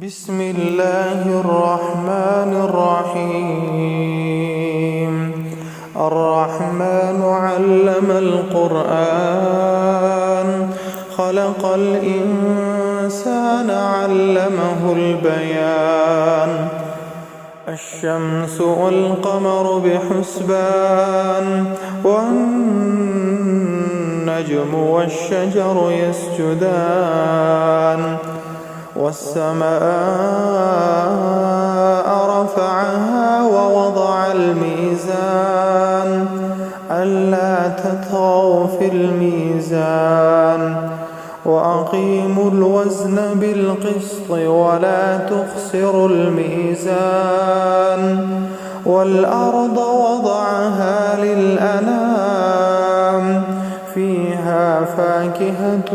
بسم الله الرحمن الرحيم. الرحمن علم القرآن، خلق الإنسان علمه البيان. الشمس والقمر بحسبان، والنجم والشجر يسجدان. والسماء رفعها ووضع الميزان، ألا تطغوا في الميزان. وأقيموا الوزن بالقسط ولا تخسروا الميزان. والأرض وضعها للأنام، فيها فاكهة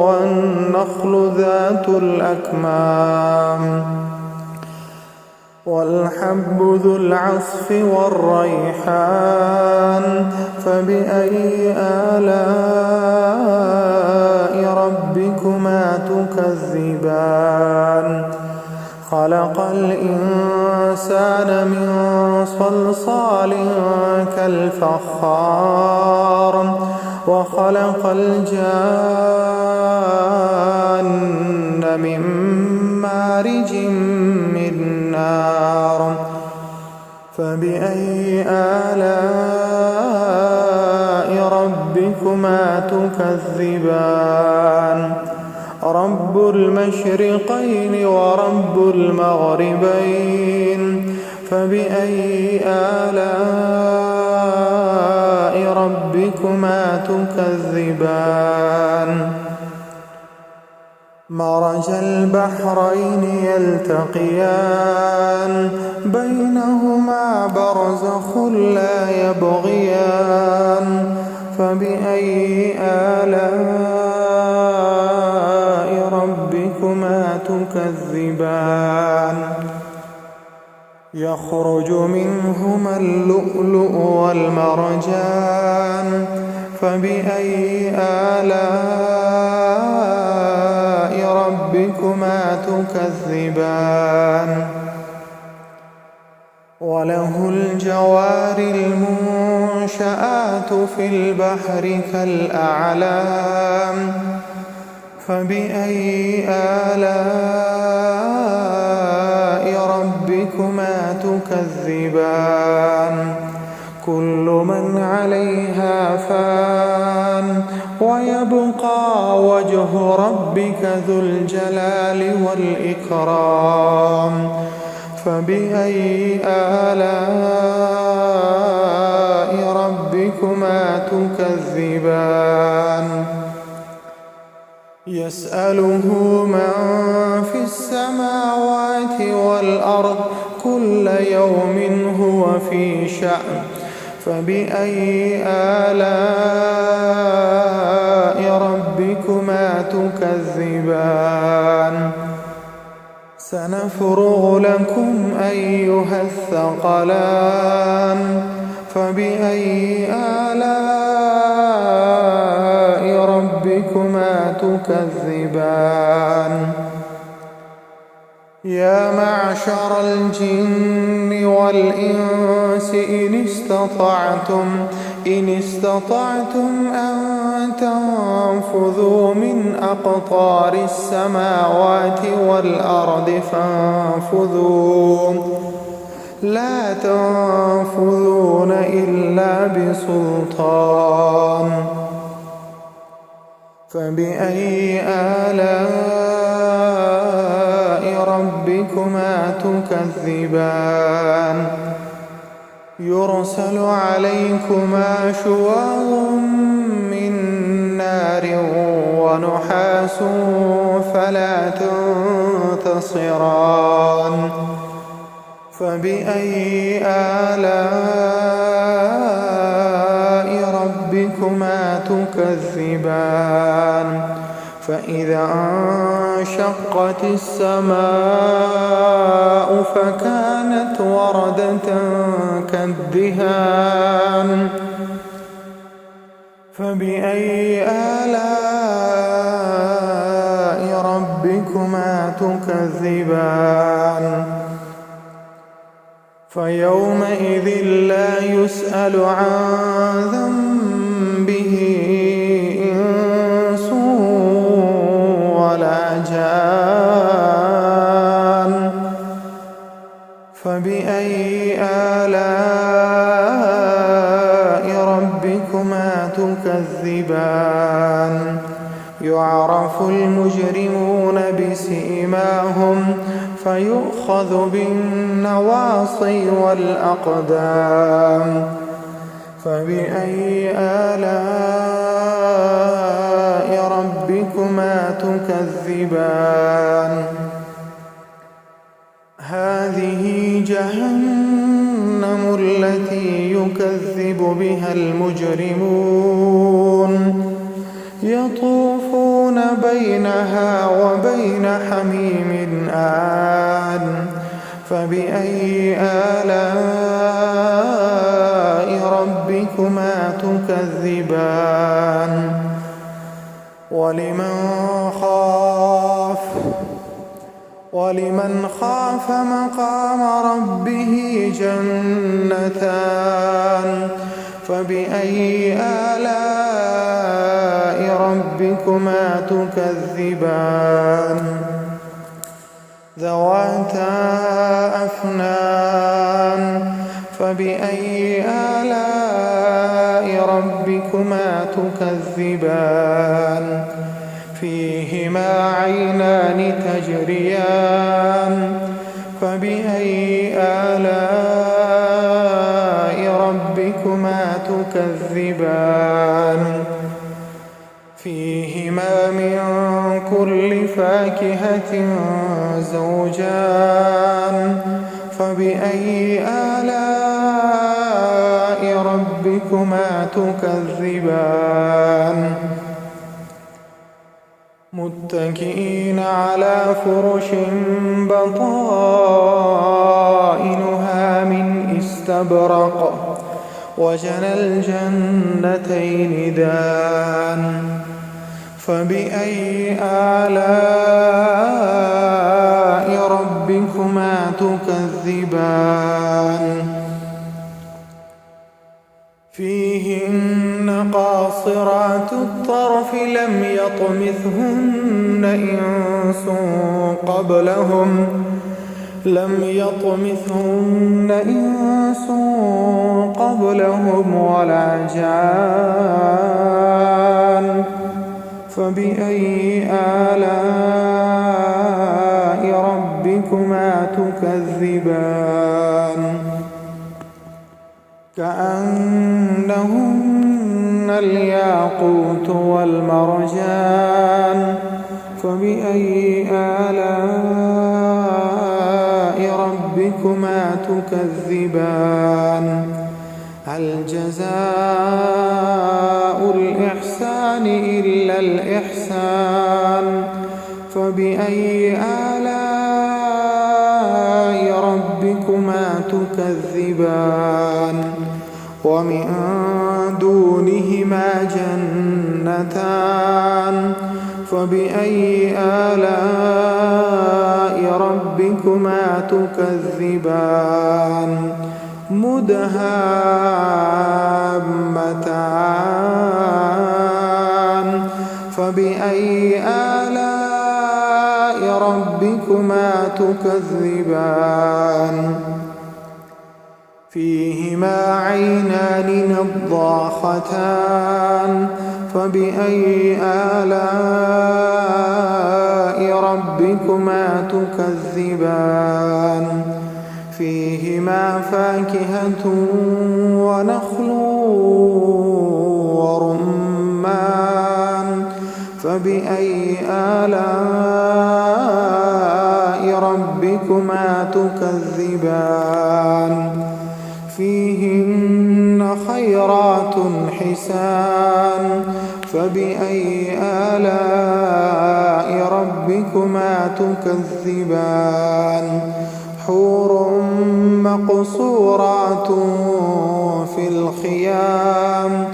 والنخل ذات الأكمام، والحب ذو العصف والريحان. فبأي آلاء ربكما تكذبان؟ خلق الإنسان من صلصال كالفخار، وخلق الجان من مارج من نار. فبأي آلاء ربكما تكذبان؟ رب المشرقين ورب المغربين. فبأي آلاء ربكما تكذبان؟ مرج البحرين يلتقيان، بينهما برزخ لا يبغيان. فبأي آلاء ربكما تكذبان؟ يخرج منهما اللؤلؤ والمرجان. فبأي آلاء ربكما تكذبان؟ وله الجوار المنشآت في البحر كالأعلام. فبأي آلاء ربكما تكذبان؟ كل من عليها فان، ويبقى وجه ربك ذو الجلال والإكرام. فبأي آلاء ربكما تكذبان؟ يسأله من في السماوات والأرض، كل يوم هو في شأن. فبأي آلاء ربكما تكذبان؟ سنفرغ لكم أيها الثقلان. فبأي آلاء ربكما تكذبان؟ يا معشر الجن والإنس إن استطعتم أن تنفذوا من أقطار السماوات والأرض فانفذوا، لا تنفذون إلا بسلطان. فبأي آلاء ربكما تكذبان؟ يرسل عليكما شواظ من نار ونحاس فلا تنتصران. فبأي آلاء ربكما تكذبان؟ فإذا انشقت السماء فكانت وردة كالدهان. فبأي آلاء ربكما تكذبان فيومئذ لا يسأل عن ذنبه إنس ولا جان فبأي آلاء ربكما تكذبان يعرف المجرمون بسيماهم فيؤخذ بالنواصي والأقدام فبأي آلاء ربكما تكذبان هذه جهنم التي يكذب بها المجرمون يطوفون بينها وبين حميم آن فبأي آلاء ربكما تكذبان ولمن خاف مقام ربه جنتان فبأي آلاء ربكما تكذبان ذواتا أفنان فبأي آلاء ربكما تكذبان فيهما عينان تجريان فبأي آلاء ربكما تكذبان فيهما من كل فاكهة زوجان فبأي آلاء ربكما تكذبان متكئين على فرش بطائنها من استبرق وجنى الجنتين دان فبأي آلاء ربكما تكذبان فيهن قاصرات الطرف لم يطمثهن إنس قبلهم ولا جان فبأي آلاء ربكما تكذبان كأنهن الياقوت والمرجان فبأي آلاء ربكما تكذبان هل جزاء الإحسان إلا الإحسان فبأي آلاء ربكما تكذبان ومن دونهما جنتان فبأي آلاء ربكما تكذبان مدهامتان فبأي آلاء ربكما تكذبان فيهما عينان نضاختان فبأي آلاء ربكما تكذبان فيهما فاكهة ونخل ورمان فبأي آلاء ربكما تكذبان فيهن خيرات حسان فبأي آلاء ربكما تكذبان حور مقصورات في الخيام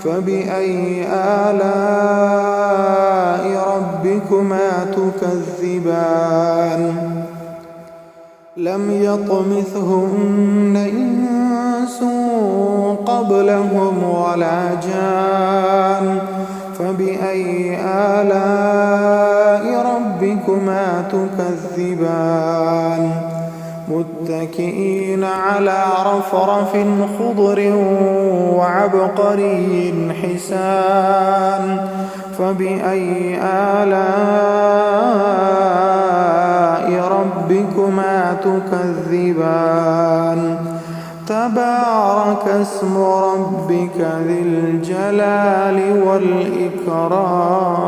فبأي آلاء ربكما تكذبان لم يطمثهن إنس قبلهم ولا جان فبأي آلاء ربكما تكذبان متكئين على رفرف خضر وعبقري حسان فبأي آلاء ربكما تكذبان تبارك اسم ربك ذي الجلال والإكرام